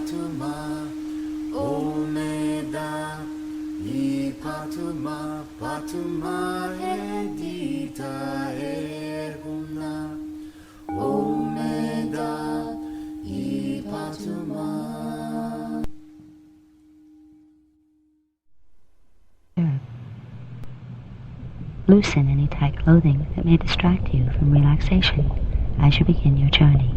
Patuma, Omeda, I Patuma, Patuma Edita Eguna, Omeda, I Patuma. Loosen any tight clothing that may distract you from relaxation as you begin your journey.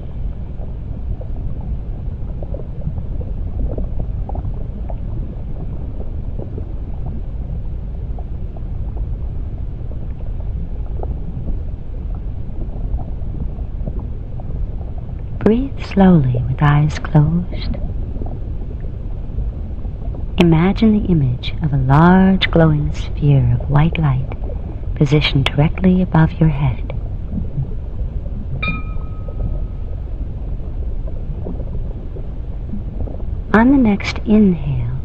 Breathe slowly with eyes closed. Imagine the image of a large glowing sphere of white light positioned directly above your head. On the next inhale,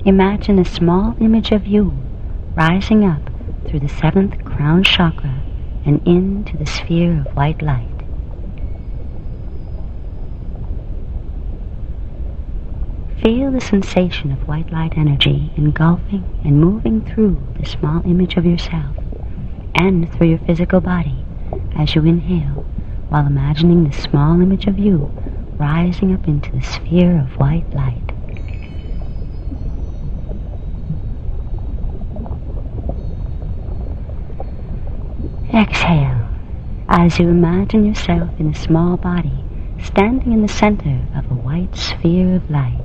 imagine a small image of you rising up through the 7th crown chakra and into the sphere of white light. Feel the sensation of white light energy engulfing and moving through the small image of yourself and through your physical body as you inhale, while imagining the small image of you rising up into the sphere of white light. Exhale as you imagine yourself in a small body standing in the center of a white sphere of light.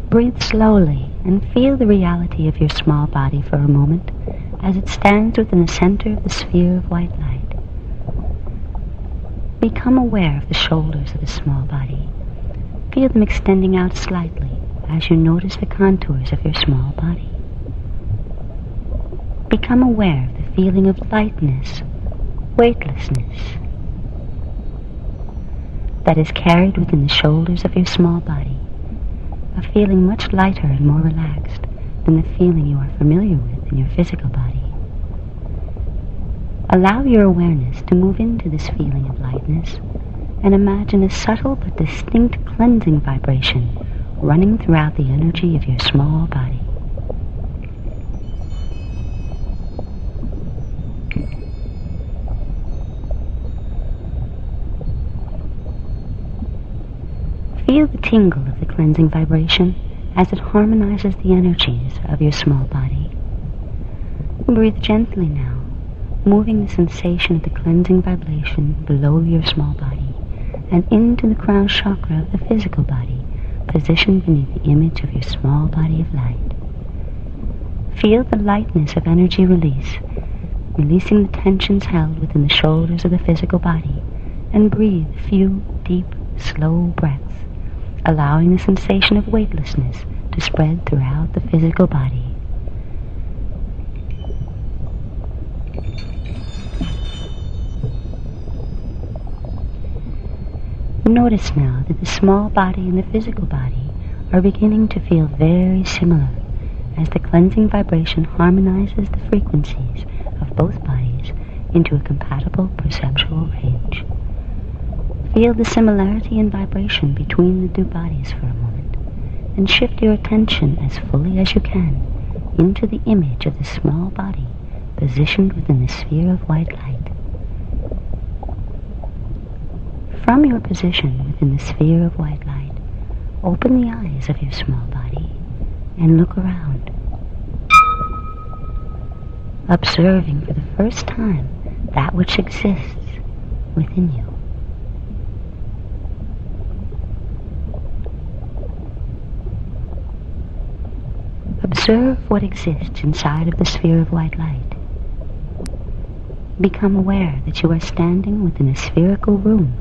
Breathe slowly and feel the reality of your small body for a moment as it stands within the center of the sphere of white light. Become aware of the shoulders of the small body. Feel them extending out slightly as you notice the contours of your small body. Become aware of the feeling of lightness, weightlessness that is carried within the shoulders of your small body. A feeling much lighter and more relaxed than the feeling you are familiar with in your physical body. Allow your awareness to move into this feeling of lightness and imagine a subtle but distinct cleansing vibration running throughout the energy of your small body. Feel the tingle of the cleansing vibration as it harmonizes the energies of your small body. Breathe gently now, moving the sensation of the cleansing vibration below your small body and into the crown chakra of the physical body, positioned beneath the image of your small body of light. Feel the lightness of energy release, releasing the tensions held within the shoulders of the physical body, and breathe a few deep, slow breaths, allowing the sensation of weightlessness to spread throughout the physical body. Notice now that the small body and the physical body are beginning to feel very similar as the cleansing vibration harmonizes the frequencies of both bodies into a compatible perceptual range. Feel the similarity in vibration between the two bodies for a moment, and shift your attention as fully as you can into the image of the small body positioned within the sphere of white light. From your position within the sphere of white light, open the eyes of your small body and look around, observing for the first time that which exists within you. Observe what exists inside of the sphere of white light. Become aware that you are standing within a spherical room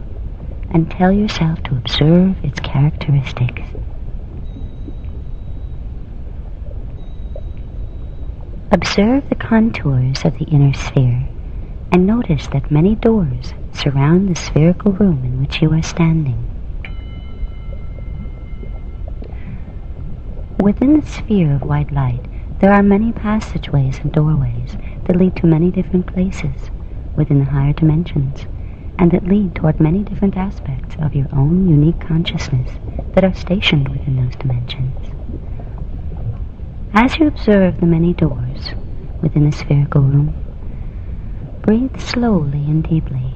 and tell yourself to observe its characteristics. Observe the contours of the inner sphere and notice that many doors surround the spherical room in which you are standing. Within the sphere of white light, there are many passageways and doorways that lead to many different places, within the higher dimensions, and that lead toward many different aspects of your own unique consciousness that are stationed within those dimensions. As you observe the many doors within the spherical room, breathe slowly and deeply,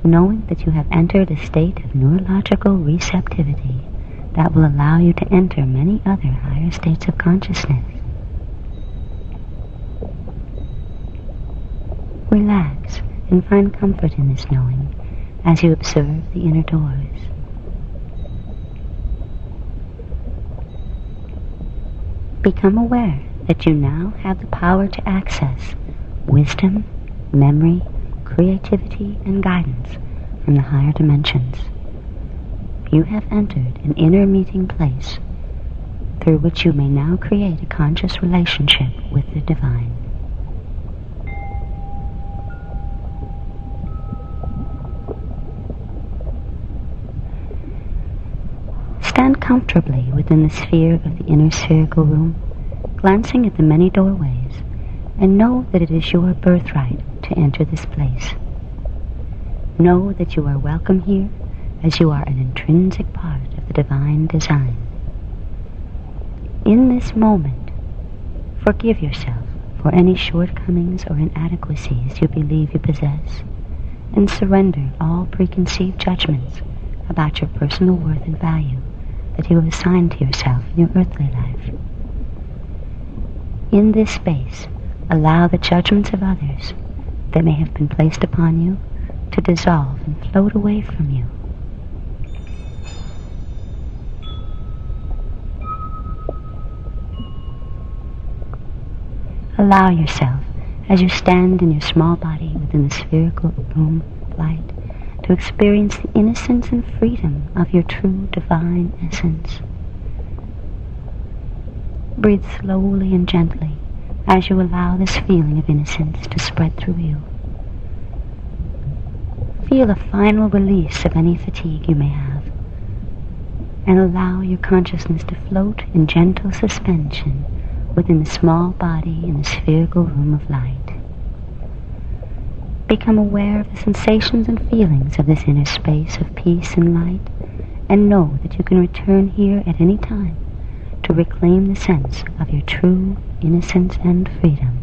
knowing that you have entered a state of neurological receptivity that will allow you to enter many other higher states of consciousness. Relax and find comfort in this knowing as you observe the inner doors. Become aware that you now have the power to access wisdom, memory, creativity, and guidance from the higher dimensions. You have entered an inner meeting place through which you may now create a conscious relationship with the divine. Stand comfortably within the sphere of the inner spherical room, glancing at the many doorways, and know that it is your birthright to enter this place. Know that you are welcome here as you are an intrinsic part of the divine design. In this moment, forgive yourself for any shortcomings or inadequacies you believe you possess, and surrender all preconceived judgments about your personal worth and value that you have assigned to yourself in your earthly life. In this space, allow the judgments of others that may have been placed upon you to dissolve and float away from you. Allow yourself, as you stand in your small body within the spherical room of light, to experience the innocence and freedom of your true divine essence. Breathe slowly and gently as you allow this feeling of innocence to spread through you. Feel a final release of any fatigue you may have, and allow your consciousness to float in gentle suspension within the small body in the spherical room of light. Become aware of the sensations and feelings of this inner space of peace and light, and know that you can return here at any time to reclaim the sense of your true innocence and freedom.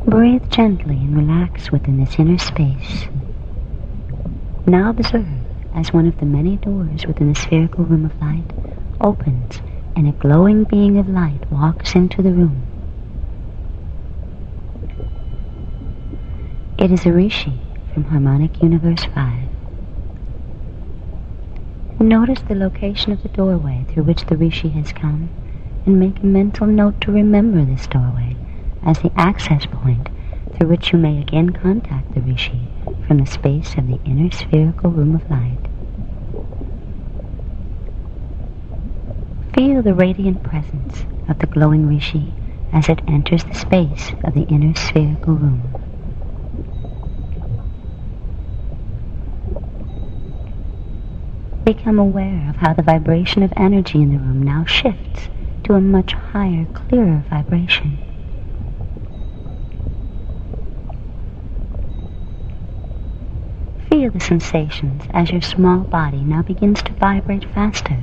Breathe gently and relax within this inner space. Now observe as one of the many doors within the spherical room of light opens and a glowing being of light walks into the room. It is a Rishi from Harmonic Universe 5. Notice the location of the doorway through which the Rishi has come, and make a mental note to remember this doorway as the access point through which you may again contact the Rishi from the space of the inner spherical room of light. Feel the radiant presence of the glowing Rishi as it enters the space of the inner spherical room. Become aware of how the vibration of energy in the room now shifts to a much higher, clearer vibration. Feel the sensations as your small body now begins to vibrate faster,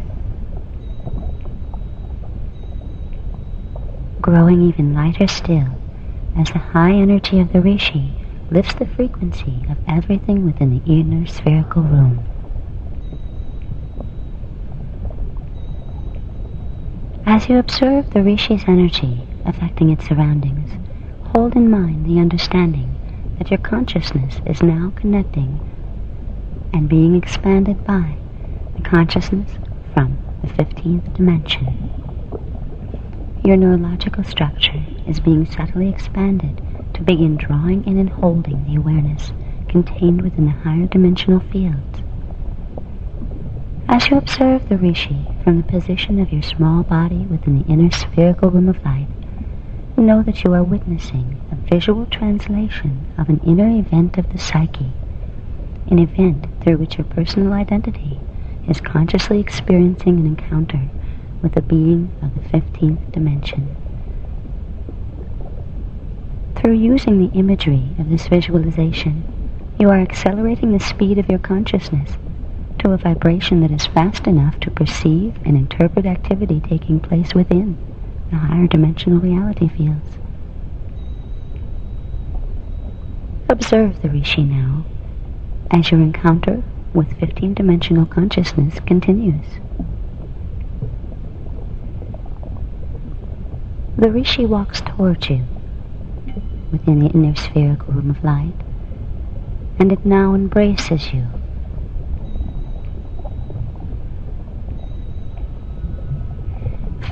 growing even lighter still as the high energy of the Rishi lifts the frequency of everything within the inner spherical room. As you observe the Rishi's energy affecting its surroundings, hold in mind the understanding that your consciousness is now connecting and being expanded by the consciousness from the 15th dimension. Your neurological structure is being subtly expanded to begin drawing in and holding the awareness contained within the higher dimensional fields. As you observe the Rishi from the position of your small body within the inner spherical room of light, know that you are witnessing a visual translation of an inner event of the psyche, an event through which your personal identity is consciously experiencing an encounter with a being of the 15th dimension. Through using the imagery of this visualization, you are accelerating the speed of your consciousness to a vibration that is fast enough to perceive and interpret activity taking place within the higher dimensional reality fields. Observe the Rishi now as your encounter with 15-dimensional consciousness continues. The Rishi walks towards you within the inner spherical room of light, and it now embraces you.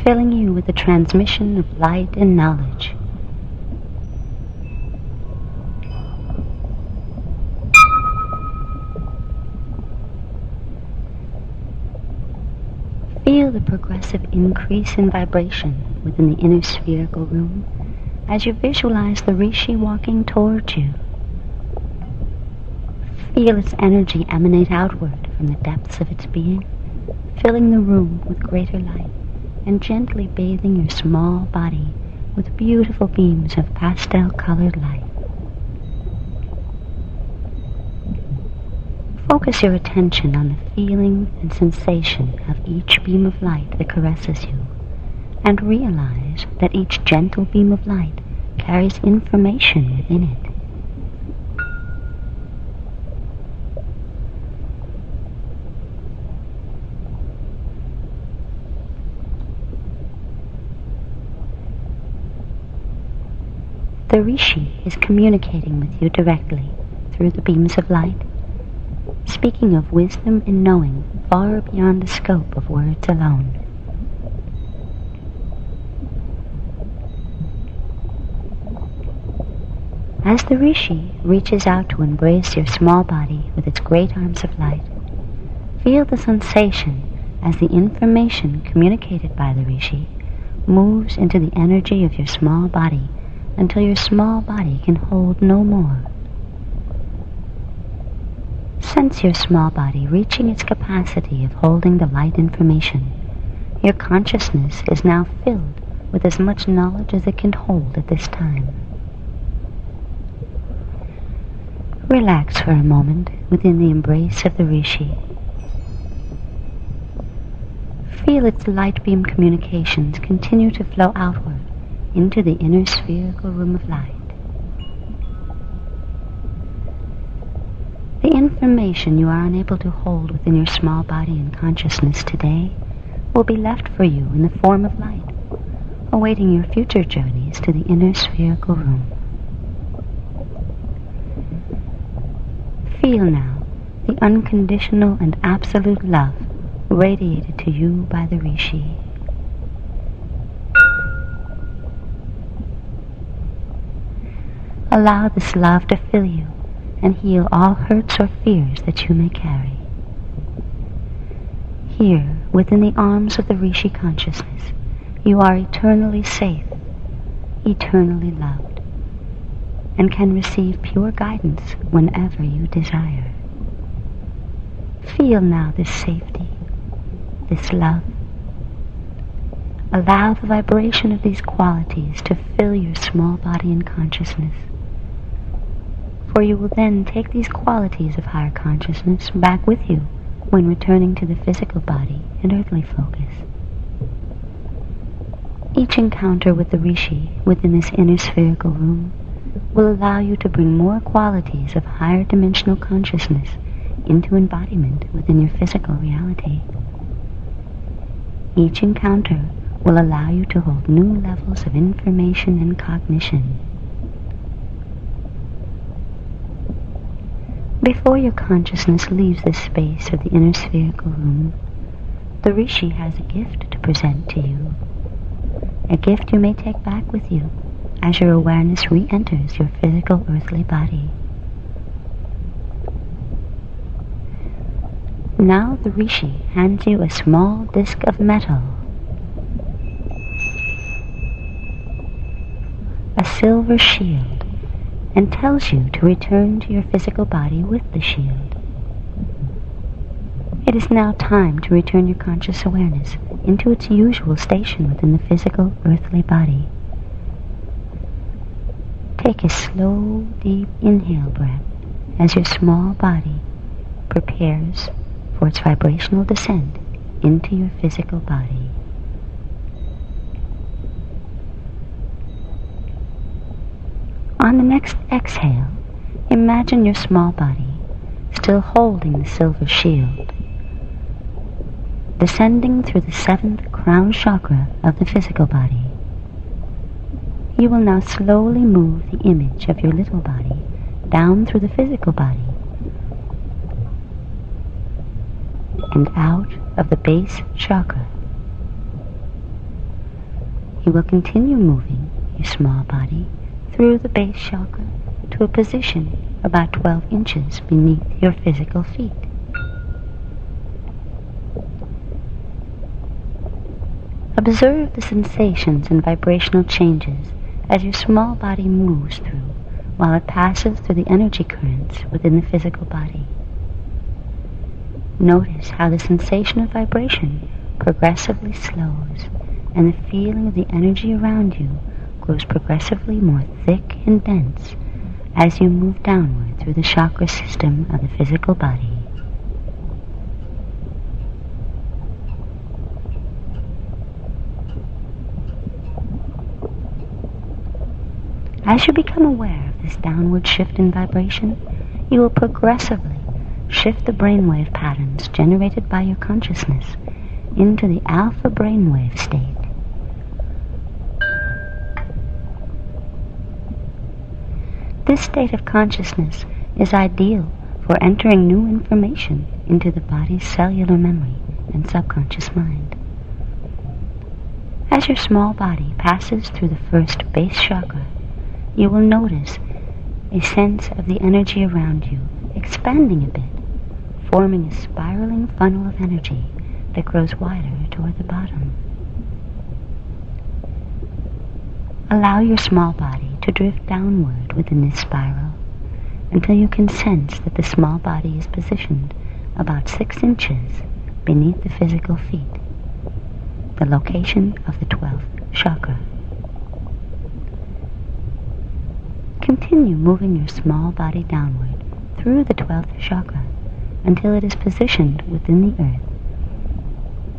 Filling you with the transmission of light and knowledge. Feel the progressive increase in vibration within the inner spherical room as you visualize the Rishi walking towards you. Feel its energy emanate outward from the depths of its being, filling the room with greater light and gently bathing your small body with beautiful beams of pastel-colored light. Focus your attention on the feeling and sensation of each beam of light that caresses you, and realize that each gentle beam of light carries information within it. The Rishi is communicating with you directly through the beams of light, speaking of wisdom and knowing far beyond the scope of words alone. As the Rishi reaches out to embrace your small body with its great arms of light, feel the sensation as the information communicated by the Rishi moves into the energy of your small body until your small body can hold no more. Sense your small body reaching its capacity of holding the light information. Your consciousness is now filled with as much knowledge as it can hold at this time. Relax for a moment within the embrace of the Rishi. Feel its light beam communications continue to flow outward into the inner spherical room of light. The information you are unable to hold within your small body and consciousness today will be left for you in the form of light, awaiting your future journeys to the inner spherical room. Feel now the unconditional and absolute love radiated to you by the Rishi. Allow this love to fill you and heal all hurts or fears that you may carry. Here, within the arms of the Rishi consciousness, you are eternally safe, eternally loved, and can receive pure guidance whenever you desire. Feel now this safety, this love. Allow the vibration of these qualities to fill your small body and consciousness, for you will then take these qualities of higher consciousness back with you when returning to the physical body and earthly focus. Each encounter with the Rishi within this inner spherical room will allow you to bring more qualities of higher dimensional consciousness into embodiment within your physical reality. Each encounter will allow you to hold new levels of information and cognition. Before your consciousness leaves the space of the inner spherical room, the Rishi has a gift to present to you. A gift you may take back with you as your awareness re-enters your physical earthly body. Now the Rishi hands you a small disc of metal, a silver shield, and tells you to return to your physical body with the shield. It is now time to return your conscious awareness into its usual station within the physical, earthly body. Take a slow, deep inhale breath as your small body prepares for its vibrational descent into your physical body. On the next exhale, imagine your small body still holding the silver shield, descending through the 7th crown chakra of the physical body. You will now slowly move the image of your little body down through the physical body and out of the base chakra. You will continue moving your small body through the base chakra to a position about 12 inches beneath your physical feet. Observe the sensations and vibrational changes as your small body moves through while it passes through the energy currents within the physical body. Notice how the sensation of vibration progressively slows and the feeling of the energy around you grows progressively more thick and dense as you move downward through the chakra system of the physical body. As you become aware of this downward shift in vibration, you will progressively shift the brainwave patterns generated by your consciousness into the alpha brainwave state. This state of consciousness is ideal for entering new information into the body's cellular memory and subconscious mind. As your small body passes through the first base chakra, you will notice a sense of the energy around you expanding a bit, forming a spiraling funnel of energy that grows wider toward the bottom. Allow your small body to drift downward within this spiral until you can sense that the small body is positioned about 6 inches beneath the physical feet, the location of the 12th chakra. Continue moving your small body downward through the 12th chakra until it is positioned within the earth,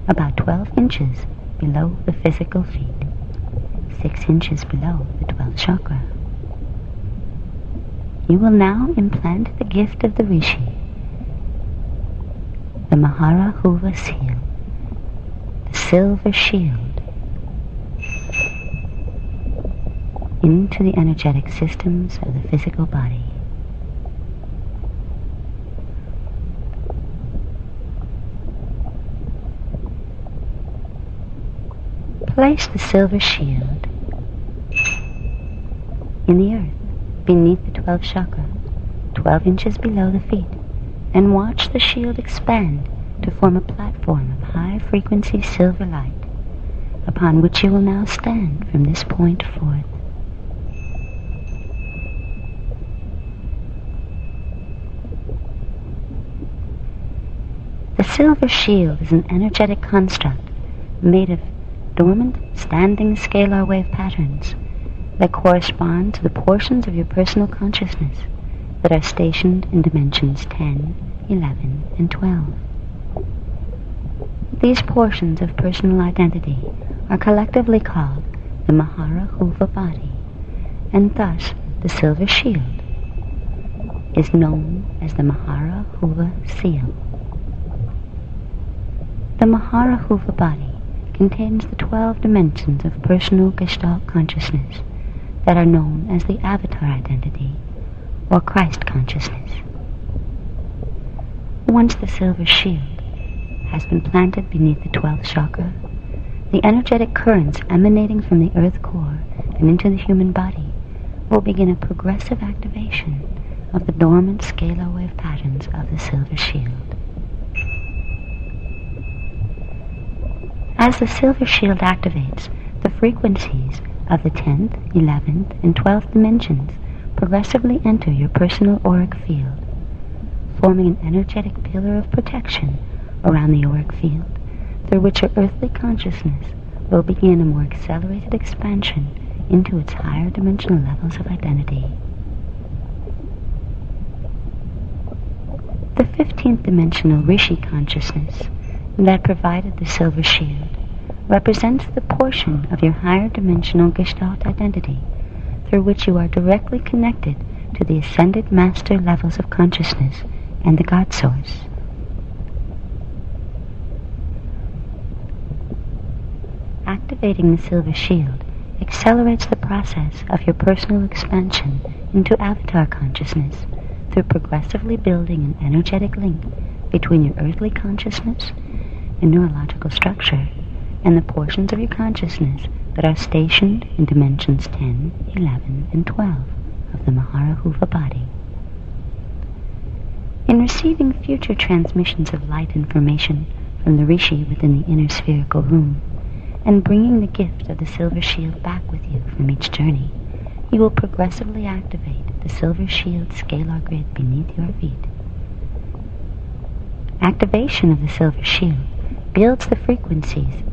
about 12 inches below the physical feet, 6 inches below the 12th chakra. You will now implant the gift of the Rishi, the Mahara Hova seal, the silver shield, into the energetic systems of the physical body. Place the silver shield in the earth beneath the 12th chakra, 12 inches below the feet, and watch the shield expand to form a platform of high-frequency silver light upon which you will now stand from this point forth. The silver shield is an energetic construct made of dormant, standing scalar wave patterns that correspond to the portions of your personal consciousness that are stationed in dimensions 10, 11, and 12. These portions of personal identity are collectively called the Mahara Hova body, and thus the silver shield is known as the Mahara Hova seal. The Mahara Hova body contains the 12 dimensions of personal Gestalt consciousness that are known as the Avatar Identity, or Christ consciousness. Once the silver shield has been planted beneath the 12th chakra, the energetic currents emanating from the earth core and into the human body will begin a progressive activation of the dormant scalar wave patterns of the silver shield. As the silver shield activates, the frequencies of the 10th, 11th, and 12th dimensions progressively enter your personal auric field, forming an energetic pillar of protection around the auric field, through which your earthly consciousness will begin a more accelerated expansion into its higher dimensional levels of identity. The 15th dimensional Rishi consciousness that provided the silver shield represents the portion of your higher dimensional Gestalt identity through which you are directly connected to the ascended master levels of consciousness and the God Source. Activating the silver shield accelerates the process of your personal expansion into avatar consciousness through progressively building an energetic link between your earthly consciousness and neurological structure and the portions of your consciousness that are stationed in dimensions 10, 11, and 12 of the Mahara Hova body. In receiving future transmissions of light information from the Rishi within the inner spherical room, and bringing the gift of the silver shield back with you from each journey, you will progressively activate the silver shield scalar grid beneath your feet. Activation of the silver shield builds the frequencies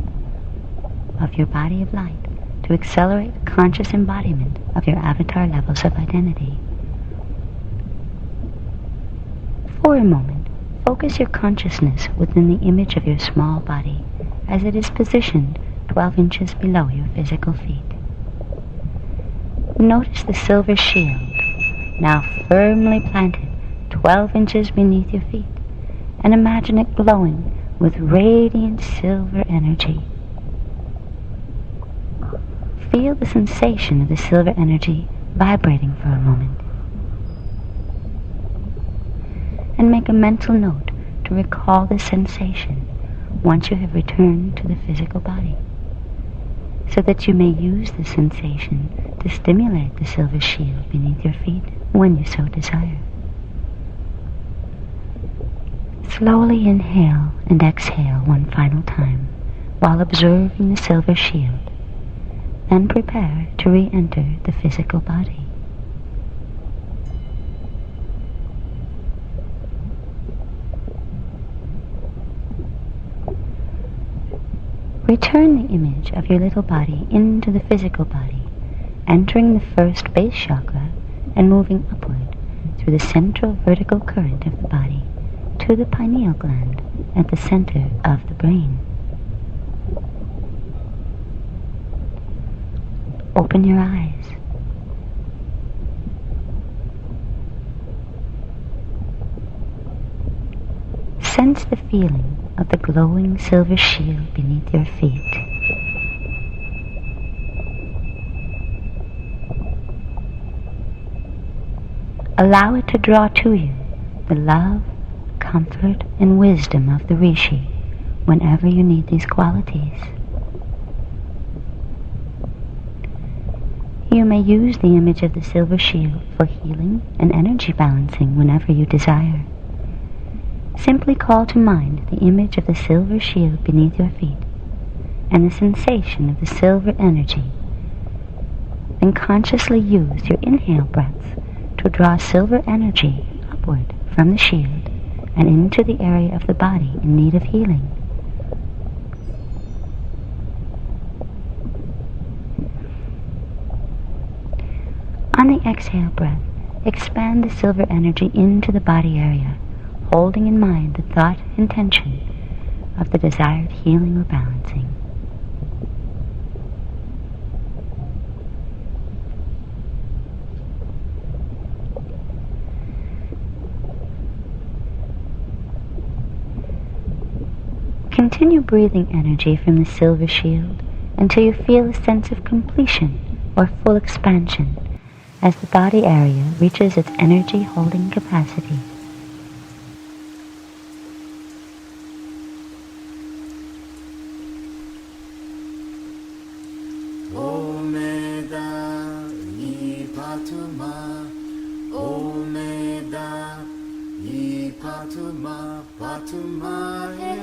of your body of light to accelerate the conscious embodiment of your avatar levels of identity. For a moment, focus your consciousness within the image of your small body as it is positioned 12 inches below your physical feet. Notice the silver shield, now firmly planted 12 inches beneath your feet, and imagine it glowing with radiant silver energy. Feel the sensation of the silver energy vibrating for a moment. And make a mental note to recall this sensation once you have returned to the physical body, so that you may use the sensation to stimulate the silver shield beneath your feet when you so desire. Slowly inhale and exhale one final time while observing the silver shield. Then prepare to re-enter the physical body. Return the image of your little body into the physical body, entering the first base chakra and moving upward through the central vertical current of the body to the pineal gland at the center of the brain. Open your eyes. Sense the feeling of the glowing silver shield beneath your feet. Allow it to draw to you the love, comfort, and wisdom of the Rishi whenever you need these qualities. You may use the image of the silver shield for healing and energy balancing whenever you desire. Simply call to mind the image of the silver shield beneath your feet and the sensation of the silver energy. Then consciously use your inhale breaths to draw silver energy upward from the shield and into the area of the body in need of healing. On the exhale breath, expand the silver energy into the body area, holding in mind the thought intention of the desired healing or balancing. Continue breathing energy from the silver shield until you feel a sense of completion or full expansion as the body area reaches its energy holding capacity. Omeda Ipatuma, Omeda Ipatuma, Patuma